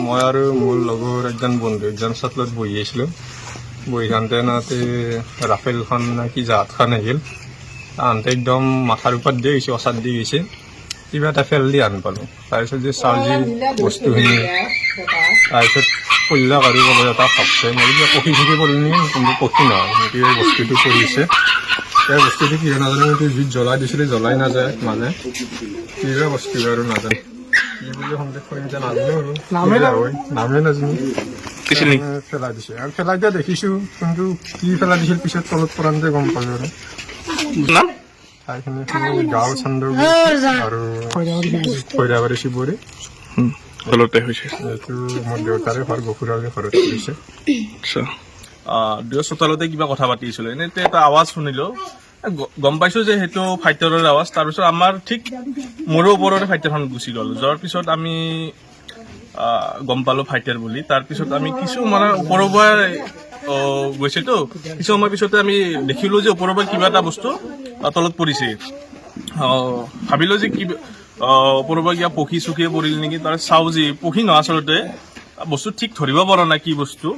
মই আৰু মোৰ লগৰ একজন বন্ধু একজন চটলত বহি আছিলোঁ বহি থাকোঁতে নাতে ৰাফেলখন নে কি জাহাজখন আহিল আনতে একদম মাথাৰ ওপৰত দি গৈছে অচাত দি গৈছে কিবা এটা ফেল দি আন পালোঁ তাৰপিছত যে চাওঁ যি বস্তুখিনি তাৰপিছত পঢ়িলাক আৰু ক'লে এটা ভাবছে মই কিবা পক্ষী চকী পৰিল নেকি কিন্তু পক্ষী নহয় নেকি বস্তুটো পৰিছে এই বস্তুটো কি হয় নাজানো কিন্তু জুইত জ্বলাই দিছিলে জ্বলাই নাযায় মানে কিবা বস্তু আৰু নাজানো কি বুলি সন্দেহ কৰিম যে নাজানো আৰু নামে নাজানো পেলাই দিছে আৰু পেলাই দিয়া দেখিছোঁ কিন্তু কি পেলাই দিছিল পিছত তলত পৰান্তে গম পালোঁ আৰু ঠাইখিনি গাঁও চান্দগুৰি আৰু খৈৰাবাৰী শিৱৰী ঘৰতে হৈছে এইটো মোৰ দেউতাৰে ঘৰ গফুৰাৰে ঘৰত কৰিছে দুয়ো চোতালতে কিবা কথা পাতি আছিলোঁ এনেই এটা আৱাজ শুনিলোঁ গম পাইছোঁ যে সেইটো ফাইটাৰৰ আৱাজ তাৰপিছত আমাৰ ঠিক মোৰো ওপৰতে ফাইটাৰখন গুচি গ'ল যোৱাৰ পিছত আমি গম পালোঁ ফাইটাৰ বুলি তাৰপিছত আমি কিছু মানে ওপৰৰ পৰা গৈছেতো কিছু সময় পিছতে আমি দেখিলোঁ যে ওপৰৰ পৰা কিবা এটা বস্তু তলত পৰিছে ভাবিলোঁ যে কিবা ওপৰৰ পৰা কিবা পক্ষী চকীয়ে পৰিল নেকি তাৰ চাওঁ যে পক্ষী নহয় আচলতে বস্তু ঠিক ধৰিব পৰা নাই কি বস্তু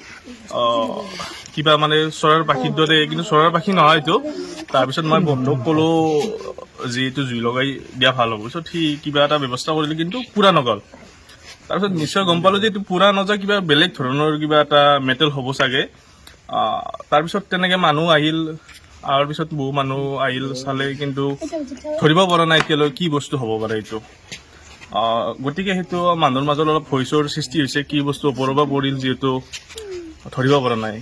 কিবা মানে চৰাইৰ পাখিৰ দৰে কিন্তু চৰাইৰ পাখি নহয় এইটো তাৰপিছত মই বন্ধুক ক'লোঁ যিটো জুই লগাই দিয়া ভাল হ'ব পিছত সি কিবা এটা ব্যৱস্থা কৰিলে কিন্তু পুৰা নগ'ল তাৰপিছত নিশ্চয় গম পালোঁ যে এইটো পুৰা নাযায় কিবা বেলেগ ধৰণৰ কিবা এটা মেটেল হ'ব চাগে তাৰপিছত তেনেকৈ মানুহ আহিল অহাৰ পিছত বহু মানুহ আহিল চালে কিন্তু ধৰিব পৰা নাই এতিয়ালৈ কি বস্তু হ'ব পাৰে এইটো গতিকে সেইটো মানুহৰ মাজত অলপ ভয় চোৱাৰ সৃষ্টি হৈছে কি বস্তু ওপৰৰ পৰা পৰিল যিহেতু ধৰিব পৰা নাই